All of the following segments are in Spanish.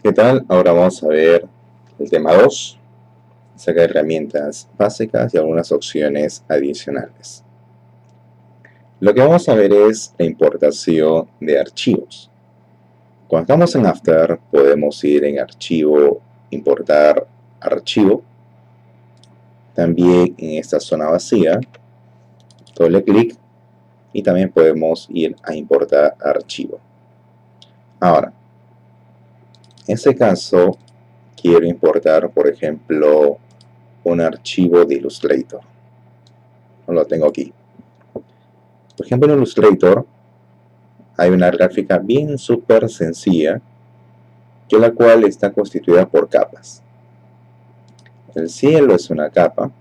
¿Qué tal? Ahora vamos a ver el tema 2, acerca de herramientas básicas y algunas opciones adicionales. Lo que vamos a ver es la importación de archivos. Cuando estamos en After, podemos ir en Archivo, Importar Archivo. También en esta zona vacía, doble clic y también podemos ir a Importar Archivo. Ahora, en este caso, quiero importar, por ejemplo, un archivo de Illustrator. Lo tengo aquí. Por ejemplo, en Illustrator hay una gráfica bien súper sencilla, que la cual está constituida por capas. El cielo es una capa,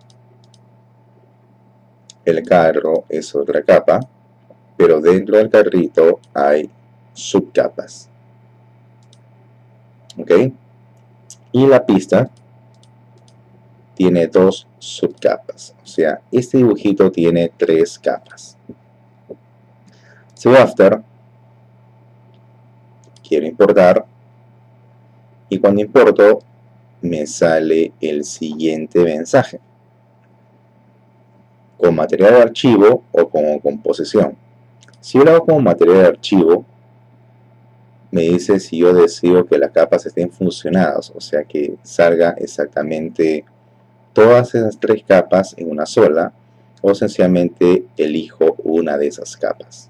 el carro es otra capa, pero dentro del carrito hay subcapas. ¿Ok? Y la pista tiene dos subcapas. O sea, este dibujito tiene tres capas. Si voy a After, quiero importar, y cuando importo me sale el siguiente mensaje: con material de archivo o como composición. Si yo lo hago como material de archivo, me dice si yo deseo que las capas estén fusionadas, o sea que salga exactamente todas esas tres capas en una sola, o sencillamente elijo una de esas capas.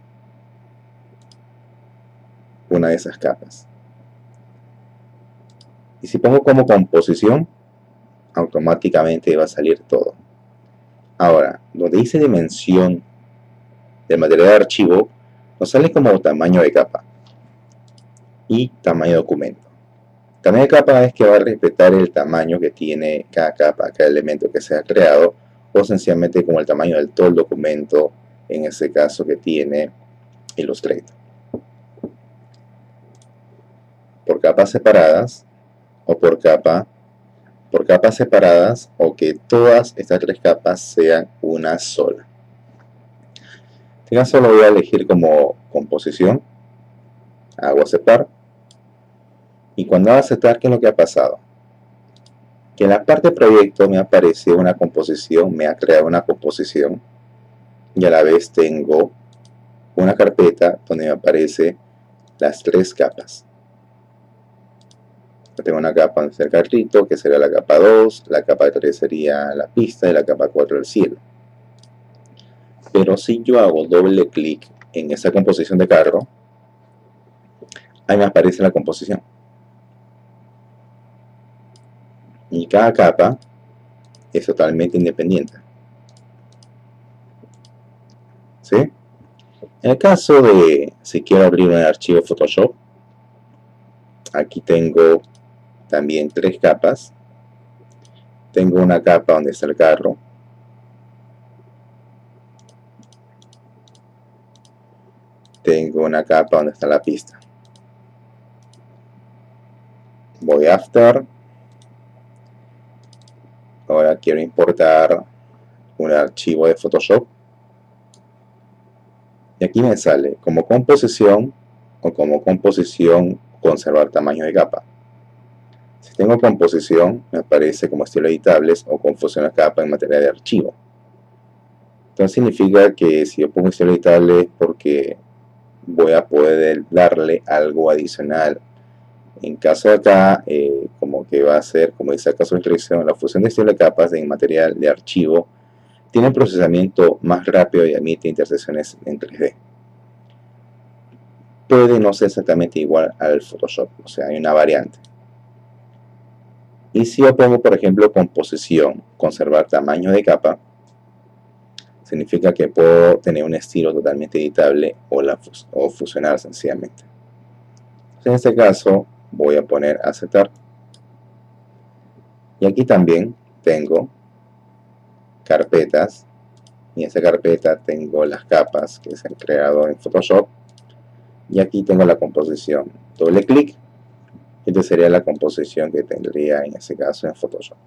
Y si pongo como composición, automáticamente va a salir todo. Ahora, donde dice dimensión del material de archivo, nos sale como tamaño de capa y tamaño de documento. Tamaño de capa es que va a respetar el tamaño que tiene cada capa, cada elemento que se ha creado, o sencillamente como el tamaño del todo el documento, en ese caso que tiene Illustrator. Por capas separadas, o por capas separadas, o que todas estas tres capas sean una sola. En este caso lo voy a elegir como composición, hago aceptar, y cuando hago aceptar, ¿qué es lo que ha pasado? Que en la parte proyecto me aparece una composición, me ha creado una composición, y a la vez tengo una carpeta donde me aparecen las tres capas. Tengo una capa donde está el carrito, que sería la capa 2, la capa 3 sería la pista y la capa 4 el cielo. Pero si yo hago doble clic en esa composición de carro, ahí me aparece la composición. Y cada capa es totalmente independiente. ¿Sí? En el caso de si quiero abrir un archivo Photoshop, aquí tengo también tres capas. Tengo una capa donde está el carro. Tengo una capa donde está la pista. Voy a After. Ahora quiero importar un archivo de Photoshop. Y aquí me sale como composición o como composición conservar tamaño de capa. Si tengo composición, me aparece como estilo editables o confusión de capa en materia de archivo. Entonces significa que si yo pongo estilo editable es porque voy a poder darle algo adicional. En caso de acá, como que va a ser, como dice acá su instrucción, la fusión de estilo de capas en material de archivo tiene un procesamiento más rápido y emite intersecciones en 3D. Puede no ser exactamente igual al Photoshop, o sea, hay una variante. Y si yo pongo, por ejemplo, composición, conservar tamaño de capa, significa que puedo tener un estilo totalmente editable o fusionar sencillamente. Entonces, en este caso, voy a poner aceptar. Y aquí también tengo carpetas. Y en esta carpeta tengo las capas que se han creado en Photoshop. Y aquí tengo la composición. Doble clic. Esta sería la composición que tendría en este caso en Photoshop.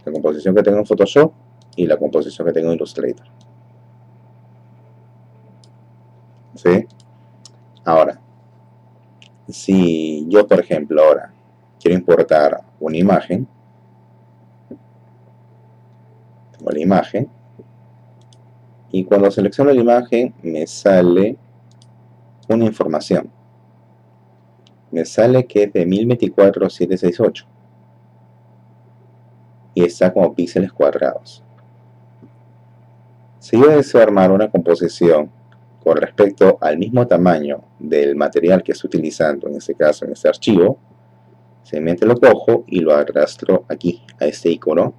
La composición que tengo en Photoshop y la composición que tengo en Illustrator. ¿Sí? Ahora, Si yo, por ejemplo, ahora quiero importar una imagen, tengo la imagen, y cuando selecciono la imagen me sale una información. Me sale que es de 1024x768 y está como píxeles cuadrados. Si yo deseo armar una composición con respecto al mismo tamaño del material que estoy utilizando, en este caso en este archivo, simplemente lo cojo y lo arrastro aquí a este icono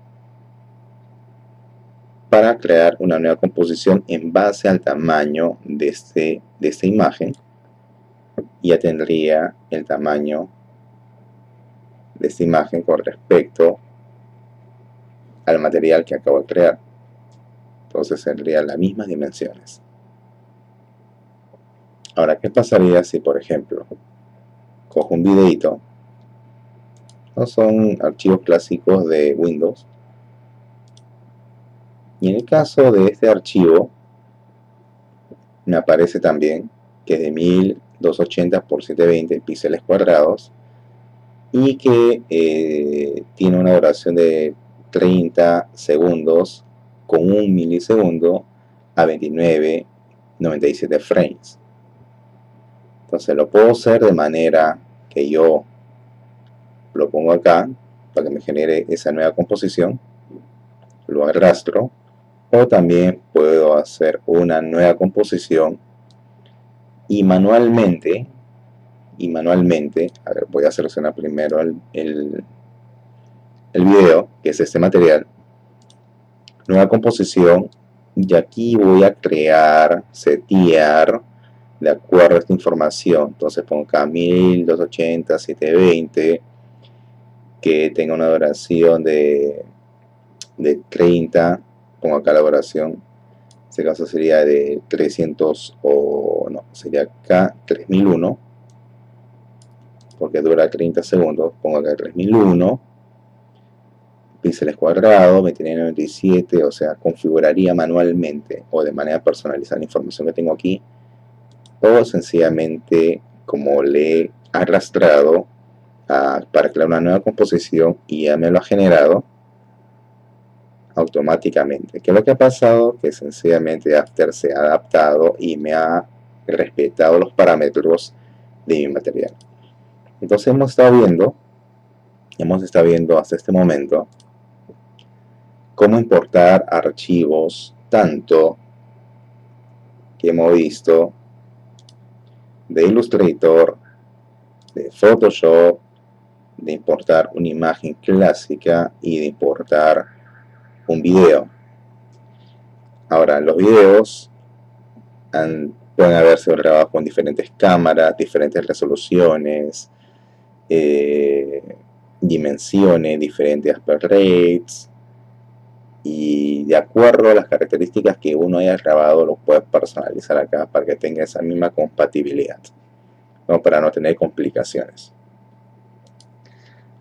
para crear una nueva composición en base al tamaño de esta imagen. Ya tendría el tamaño de esta imagen con respecto al material que acabo de crear. Entonces tendría las mismas dimensiones. Ahora, ¿qué pasaría si, por ejemplo, cojo un videito? No son archivos clásicos de Windows. Y en el caso de este archivo, me aparece también que es de 1280x720 píxeles cuadrados y que tiene una duración de 30 segundos con 1 milisegundo a 29.97 frames. Entonces lo puedo hacer de manera que yo lo pongo acá para que me genere esa nueva composición, lo arrastro, o también puedo hacer una nueva composición y manualmente, a ver, voy a seleccionar primero el video, que es este material, nueva composición, y aquí voy a crear, setear de acuerdo a esta información. Entonces pongo acá 1280, 720, que tenga una duración de 30, pongo acá la duración, en este caso sería de 300, o no, sería acá 3001, porque dura 30 segundos, pongo acá 3001, píxeles cuadrados, 2997, o sea, configuraría manualmente o de manera personalizada la información que tengo aquí, o sencillamente como le he arrastrado para crear una nueva composición y ya me lo ha generado automáticamente. ¿Qué es lo que ha pasado? Que sencillamente After se ha adaptado y me ha respetado los parámetros de mi material. Entonces hemos estado viendo hasta este momento cómo importar archivos, tanto que hemos visto de Illustrator, de Photoshop, de importar una imagen clásica y de importar un video. Ahora, los videos pueden haberse grabado con diferentes cámaras, diferentes resoluciones, dimensiones, diferentes aspect rates, y de acuerdo a las características que uno haya grabado lo puedes personalizar acá para que tenga esa misma compatibilidad, ¿no? Para no tener complicaciones.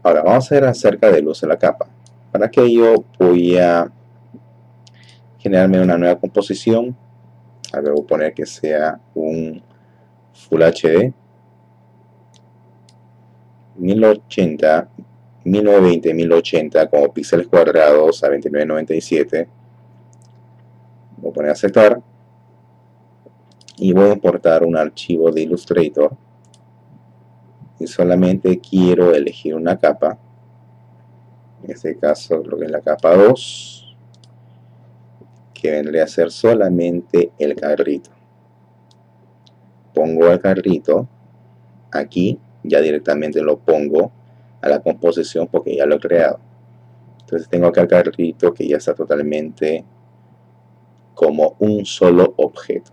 Ahora vamos a ver acerca del uso de la capa. Para ello voy a generarme una nueva composición. A ver, voy a poner que sea un Full HD 1080, 1920, 1080 como píxeles cuadrados a 2997. Voy a poner aceptar y voy a importar un archivo de Illustrator y solamente quiero elegir una capa, en este caso creo que es la capa 2, que vendría a ser solamente el carrito. Pongo el carrito aquí, ya directamente lo pongo a la composición porque ya lo he creado. Entonces tengo acá el carrito que ya está totalmente como un solo objeto,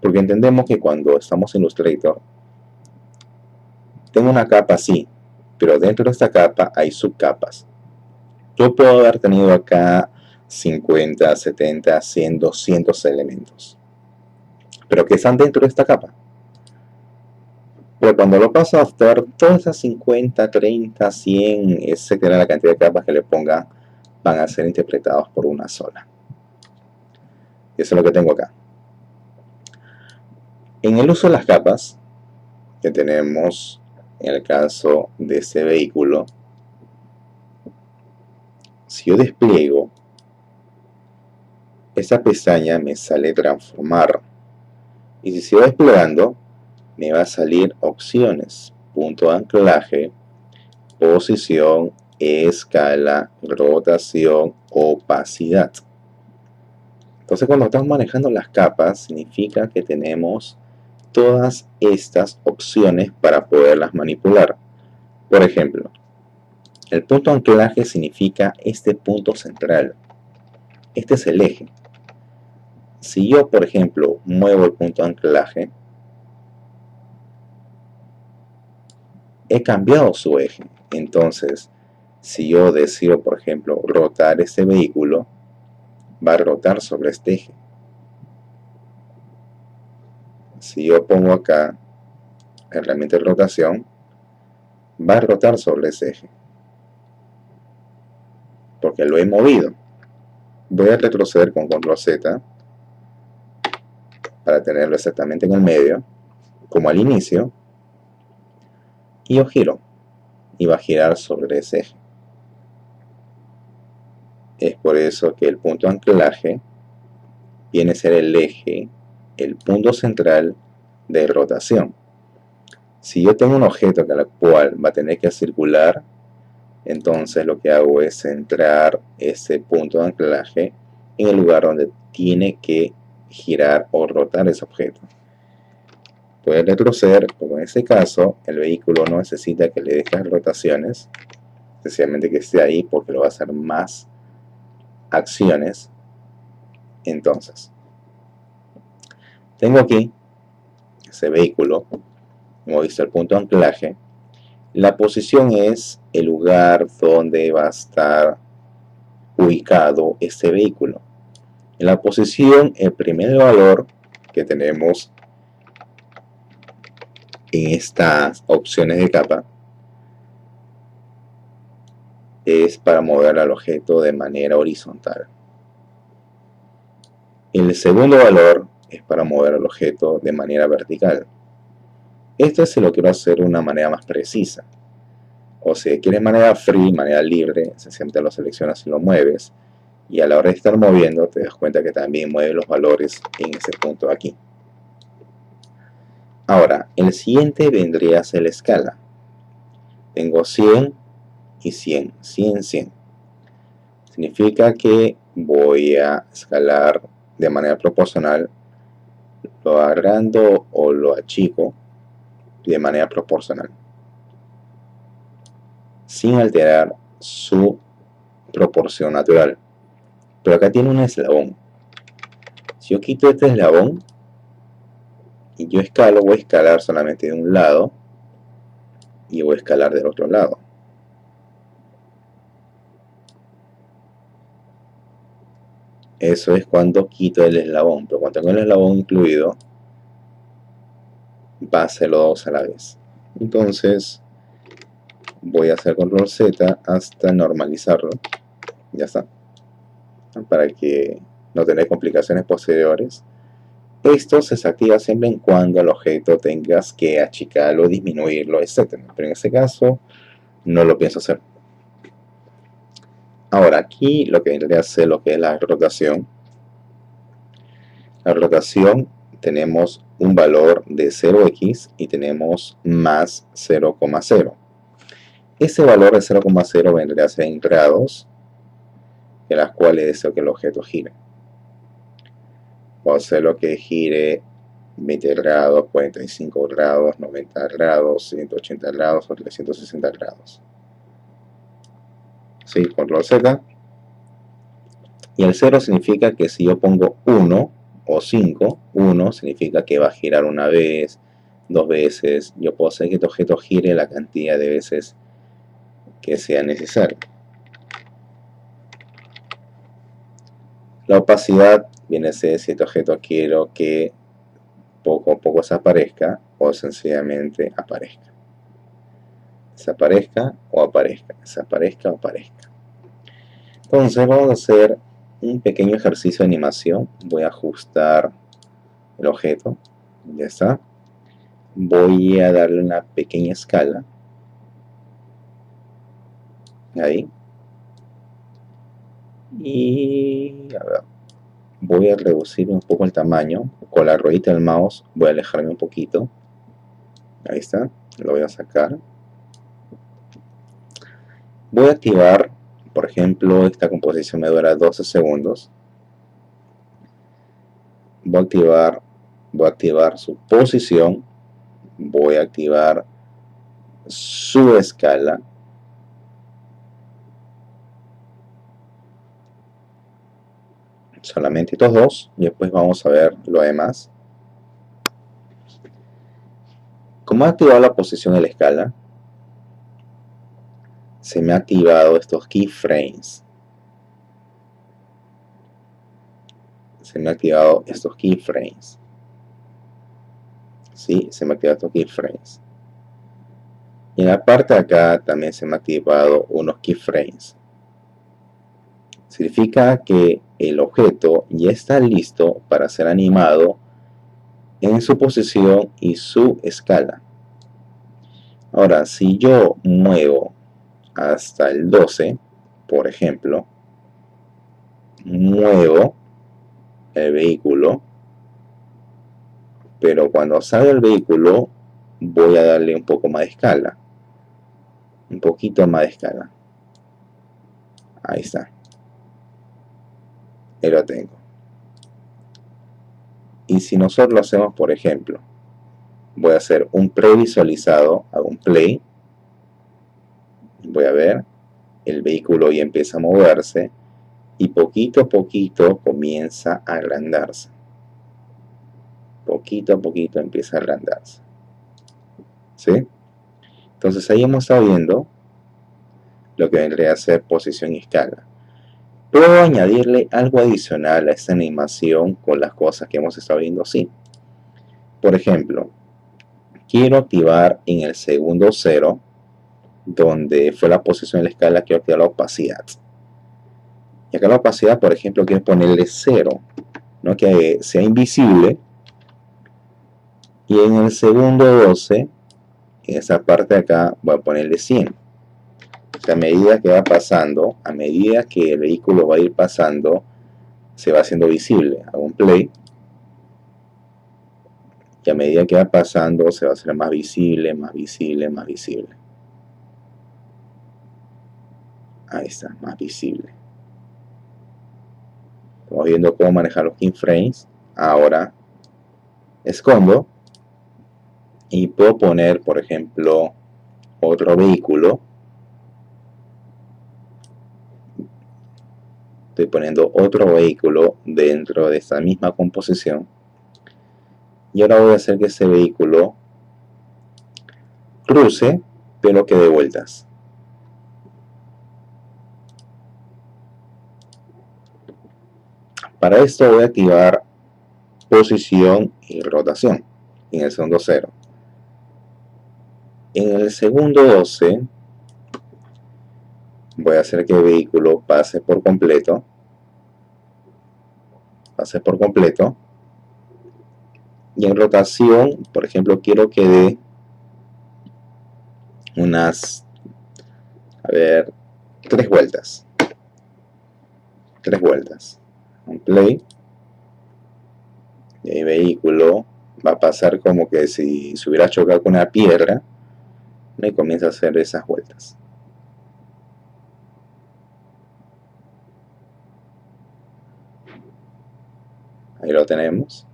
porque entendemos que cuando estamos en Illustrator tengo una capa así, pero dentro de esta capa hay subcapas. Yo puedo haber tenido acá 50, 70, 100, 200 elementos, pero que están dentro de esta capa. Pero cuando lo paso a After, todas esas 50, 30, 100, etcétera, la cantidad de capas que le ponga, van a ser interpretados por una sola. Eso es lo que tengo acá. En el uso de las capas, que tenemos En el caso de este vehículo, si yo despliego, esta pestaña me sale transformar. Y si sigo desplegando, me va a salir opciones, punto de anclaje, posición, escala, rotación, opacidad. Entonces, cuando estamos manejando las capas, significa que tenemos todas estas opciones para poderlas manipular. Por ejemplo, el punto de anclaje significa este punto central. Este es el eje. Si yo, por ejemplo, muevo el punto de anclaje, he cambiado su eje. Entonces, si yo decido, por ejemplo, rotar este vehículo, va a rotar sobre este eje. Si yo pongo acá la herramienta de rotación, va a rotar sobre ese eje, porque lo he movido. Voy a retroceder con control Z para tenerlo exactamente en el medio, como al inicio, y yo giro, y va a girar sobre ese eje. Es por eso que el punto de anclaje viene a ser el eje, el punto central de rotación. Si yo tengo un objeto que al cual va a tener que circular, entonces lo que hago es centrar ese punto de anclaje en el lugar donde tiene que girar o rotar ese objeto. Puede retroceder, porque en este caso el vehículo no necesita que le deje rotaciones, sencillamente que esté ahí porque lo va a hacer más acciones. Entonces, tengo aquí ese vehículo, hemos visto el punto de anclaje. La posición es el lugar donde va a estar ubicado este vehículo. En la posición, el primer valor que tenemos en estas opciones de capa es para mover al objeto de manera horizontal. El segundo valor es para mover al objeto de manera vertical. Esto si lo quiero hacer de una manera más precisa. O si quieres manera free, manera libre, sencillamente lo seleccionas y lo mueves. Y a la hora de estar moviendo te das cuenta que también mueve los valores en ese punto de aquí. Ahora, el siguiente vendría a ser la escala. Tengo 100 y 100, 100, 100. Significa que voy a escalar de manera proporcional, lo agrando o lo achico de manera proporcional, sin alterar su proporción natural. Pero acá tiene un eslabón. Si yo quito este eslabón y yo escalo, voy a escalar solamente de un lado y voy a escalar del otro lado. Eso es cuando quito el eslabón, pero cuando tengo el eslabón incluido, va a hacer los dos a la vez. Entonces, voy a hacer control Z hasta normalizarlo. Ya está. Para que no tener complicaciones posteriores. Esto se desactiva siempre en cuando el objeto tengas que achicarlo, disminuirlo, etc. Pero en este caso, no lo pienso hacer. Ahora, aquí lo que vendría a hacer lo que es la rotación. La rotación tenemos un valor de 0x y tenemos más 0,0. Ese valor de 0,0 vendría a ser en grados, en las cuales deseo que el objeto gire. Puedo hacerlo que gire 20 grados, 45 grados, 90 grados, 180 grados o 360 grados. Sí, control Z. Y el 0 significa que si yo pongo 1 o 5, 1 significa que va a girar una vez, dos veces. Yo puedo hacer que este objeto gire la cantidad de veces que sea necesario. La opacidad viene a ser si este objeto quiero que poco a poco desaparezca o sencillamente aparezca. Desaparezca o aparezca, desaparezca o aparezca. Entonces vamos a hacer un pequeño ejercicio de animación. Voy a ajustar el objeto. Ya está. voy a darle una pequeña escala. Ahí. Y a ver, voy a reducir un poco el tamaño. Con la ruedita del mouse voy a alejarme un poquito. Ahí está, lo voy a sacar. Voy a activar, por ejemplo, esta composición me dura 12 segundos. Voy a activar su posición. Voy a activar su escala. Solamente estos dos, y después vamos a ver lo demás. Como he activado la posición de la escala, se me han activado estos keyframes. Se me han activado estos keyframes. Sí, se me han activado estos keyframes. Y en la parte de acá también se me han activado unos keyframes. Significa que el objeto ya está listo para ser animado en su posición y su escala. Ahora, si yo muevo hasta el 12, por ejemplo, muevo el vehículo, pero cuando salga el vehículo voy a darle un poco más de escala, un poquito más de escala. Ahí está, ahí lo tengo. Y si nosotros lo hacemos, por ejemplo, voy a hacer un previsualizado, hago un play, voy a ver, el vehículo ya empieza a moverse y poquito a poquito comienza a agrandarse. Poquito a poquito empieza a agrandarse. ¿Sí? Entonces ahí hemos estado viendo lo que vendría a ser posición y escala. ¿Puedo añadirle algo adicional a esta animación con las cosas que hemos estado viendo? Sí. Por ejemplo, quiero activar en el segundo 0, donde fue la posición de la escala, quiero activar la opacidad. Y acá la opacidad, por ejemplo, quiero ponerle 0, ¿no? Que sea invisible. Y en el segundo 12, en esa parte de acá, voy a ponerle 100. O sea, a medida que va pasando, a medida que el vehículo va a ir pasando, se va haciendo visible. Hago un play. Y a medida que va pasando, se va a hacer más visible, más visible, más visible. Ahí está, más visible. Estamos viendo cómo manejar los keyframes. Ahora escondo y puedo poner, por ejemplo, otro vehículo. Estoy poniendo otro vehículo dentro de esta misma composición. Y ahora voy a hacer que ese vehículo cruce, pero que dé vueltas. Para esto voy a activar posición y rotación en el segundo 0. En el segundo 12 voy a hacer que el vehículo pase por completo. Y en rotación, por ejemplo, quiero que dé unas, a ver, 3 vueltas. 3 vueltas. Un play. Y el vehículo va a pasar como que si se hubiera chocado con una piedra, y comienza a hacer esas vueltas. Ahí lo tenemos.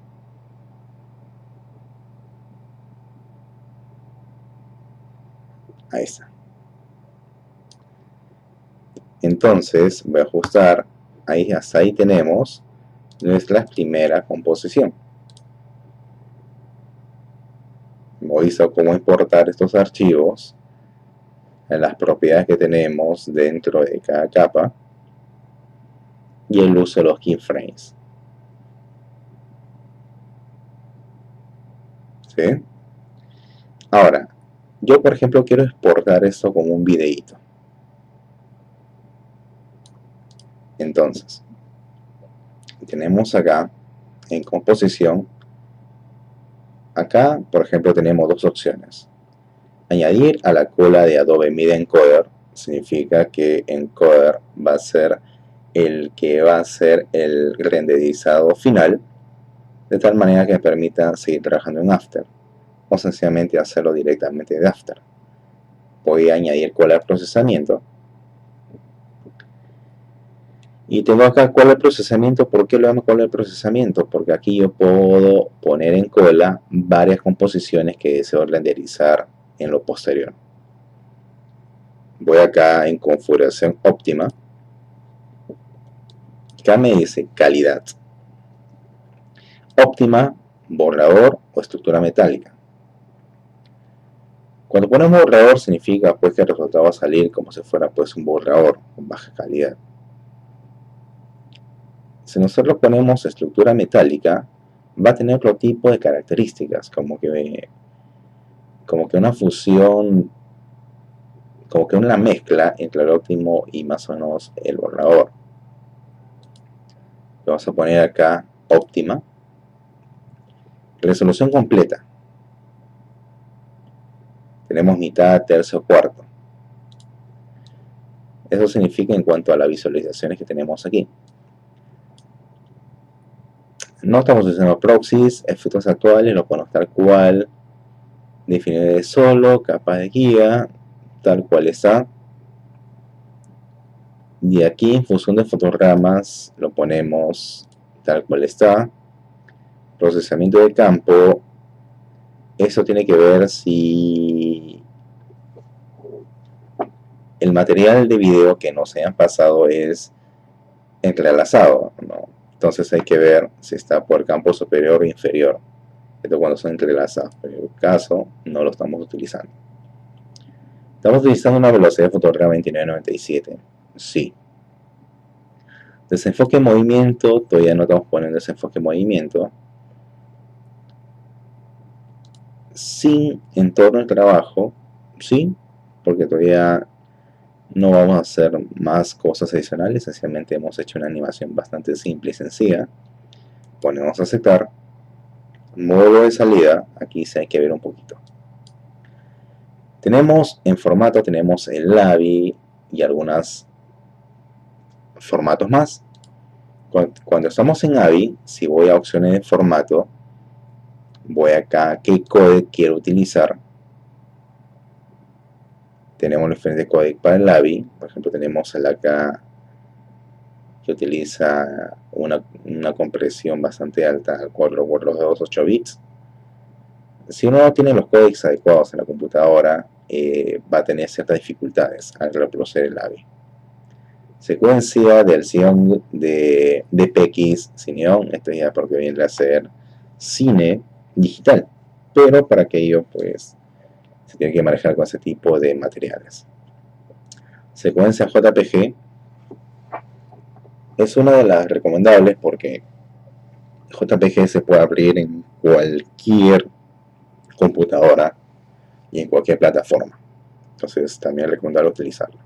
Ahí está. Entonces voy a ajustar. Ahí, hasta ahí tenemos nuestra primera composición. Hemos visto cómo importar estos archivos en las propiedades que tenemos dentro de cada capa y el uso de los keyframes. ¿Sí? Ahora, yo por ejemplo quiero exportar esto como un videíto. Entonces, tenemos acá en composición, Acá, por ejemplo, tenemos dos opciones. Añadir a la cola de Adobe Media Encoder significa que Encoder va a ser el que va a hacer el renderizado final, de tal manera que me permita seguir trabajando en After, o sencillamente hacerlo directamente de After. Voy a añadir cola de procesamiento. Y tengo acá cola de procesamiento. ¿Por qué lo llamo cola de procesamiento? Porque aquí yo puedo poner en cola varias composiciones que deseo renderizar en lo posterior. Voy acá en configuración óptima. Acá me dice calidad. Óptima, borrador o estructura metálica. Cuando ponemos borrador significa pues que el resultado va a salir como si fuera pues un borrador con baja calidad. Si nosotros ponemos estructura metálica, va a tener otro tipo de características, como que una fusión, como que una mezcla entre el óptimo y más o menos el borrador. Vamos a poner acá óptima, resolución completa. Tenemos mitad, tercio, cuarto. Eso significa en cuanto a las visualizaciones que tenemos aquí. No estamos usando proxies, efectos actuales, lo ponemos tal cual, definido de solo, capa de guía, tal cual está. Y aquí en función de fotogramas lo ponemos tal cual está. Procesamiento de campo, eso tiene que ver si el material de video que nos hayan pasado es entrelazado, ¿no? Entonces hay que ver si está por campo superior o inferior. Esto cuando son entrelazados, pero en el caso no lo estamos utilizando. ¿Estamos utilizando una velocidad de fotograma 2997? Sí. Desenfoque movimiento, todavía no estamos poniendo desenfoque movimiento. Sin entorno de trabajo, sí, porque todavía no vamos a hacer más cosas adicionales, sencillamente hemos hecho una animación bastante simple y sencilla. Ponemos a aceptar. Módulo de salida, aquí sí hay que ver un poquito. Tenemos en formato, tenemos el AVI y algunos formatos más. Cuando estamos en AVI, si voy a opciones de formato, voy acá a qué codec quiero utilizar. Tenemos los diferentes codecs para el AVI. Por ejemplo, tenemos el acá que utiliza una compresión bastante alta al 4x2 8 bits. Si uno no tiene los codecs adecuados en la computadora, va a tener ciertas dificultades al reproducir el AVI. Secuencia del Xeon de PX Cineon, esto ya porque viene a ser cine digital, pero para aquello pues se tiene que manejar con ese tipo de materiales. Secuencia JPG es una de las recomendables porque JPG se puede abrir en cualquier computadora y en cualquier plataforma, entonces también es recomendable utilizarlo.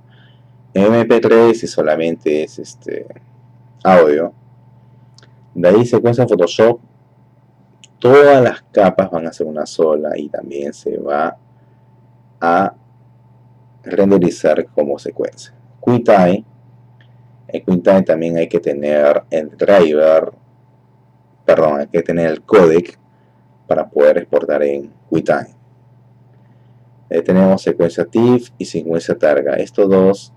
MP3 si solamente es audio. De ahí secuencia Photoshop, todas las capas van a ser una sola y también se va a renderizar como secuencia. QuickTime, en QuickTime también hay que tener el driver, perdón, hay que tener el codec para poder exportar en QuickTime. Tenemos secuencia TIFF y secuencia Targa. Estos dos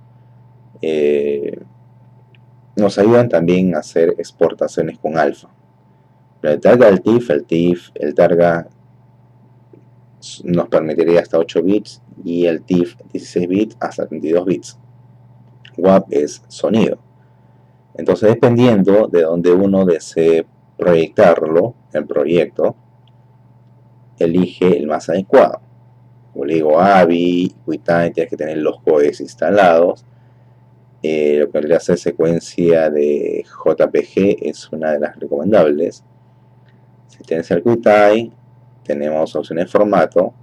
nos ayudan también a hacer exportaciones con alfa. El Targa, el TIFF, el Targa nos permitiría hasta 8 bits y el TIFF 16 bits hasta 32 bits. WAV es sonido. Entonces, dependiendo de donde uno desee proyectarlo, el proyecto, elige el más adecuado. Como le digo, AVI, QuickTime, tienes que tener los codecs instalados. Lo que le hace secuencia de JPG es una de las recomendables. Si tienes el QuickTime, tenemos opciones de formato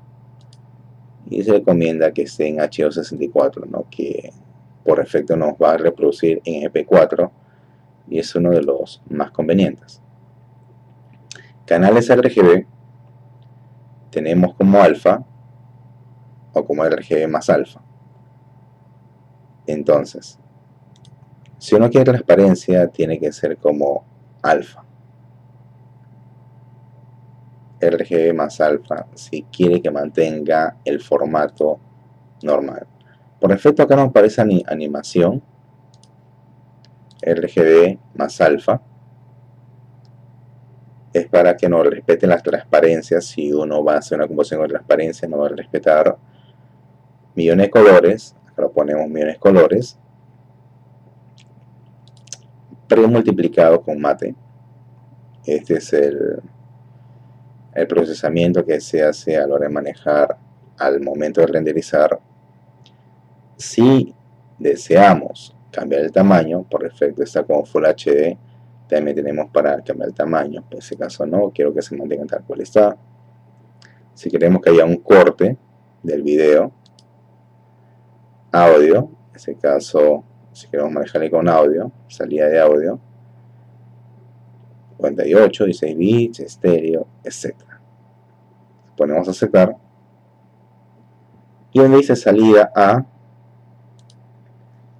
y se recomienda que esté en H264, ¿no? Que por defecto nos va a reproducir en MP4 y es uno de los más convenientes. Canales RGB, tenemos como alfa o como RGB más alfa. Entonces, si uno quiere transparencia, tiene que ser como alfa. RGB más alfa, si quiere que mantenga el formato normal. Por defecto acá nos aparece animación, RGB más alfa. Es para que no respeten las transparencias. Si uno va a hacer una composición con transparencia, no va a respetar millones de colores. Acá lo ponemos millones de colores. Premultiplicado con mate. Este es el procesamiento que se hace a la hora de manejar al momento de renderizar. Si deseamos cambiar el tamaño, por defecto está como Full HD, también tenemos para cambiar el tamaño. En este caso no, quiero que se mantenga tal cual está. Si queremos que haya un corte del video, audio, en este caso si queremos manejarle con audio, salida de audio, 58, 16 bits, estéreo, etc. Ponemos a aceptar. Y donde dice salida a,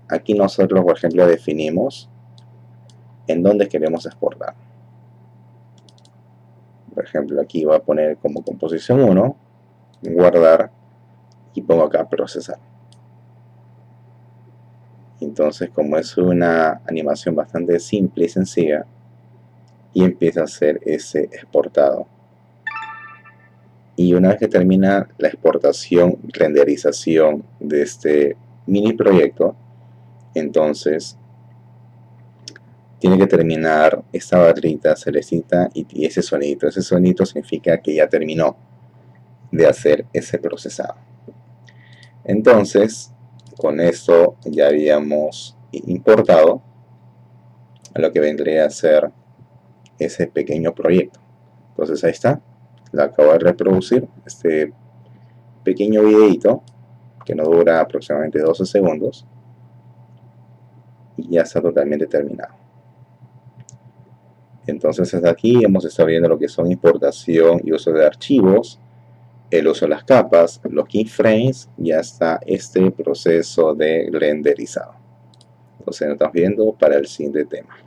aquí nosotros por ejemplo definimos en dónde queremos exportar. Por ejemplo aquí voy a poner como composición 1, guardar, y pongo acá procesar. Entonces, como es una animación bastante simple y sencilla, y empieza a hacer ese exportado. Y una vez que termina la exportación, renderización de este mini proyecto, entonces tiene que terminar esta barrita celestita y ese sonidito. Ese sonidito significa que ya terminó de hacer ese procesado. Entonces, con esto ya habíamos importado a lo que vendría a ser ese pequeño proyecto. Entonces ahí está, lo acabo de reproducir, este pequeño videito que no dura aproximadamente 12 segundos y ya está totalmente terminado. Entonces hasta aquí hemos estado viendo lo que son importación y uso de archivos, el uso de las capas, los keyframes y hasta este proceso de renderizado. Entonces nos estamos viendo para el siguiente tema.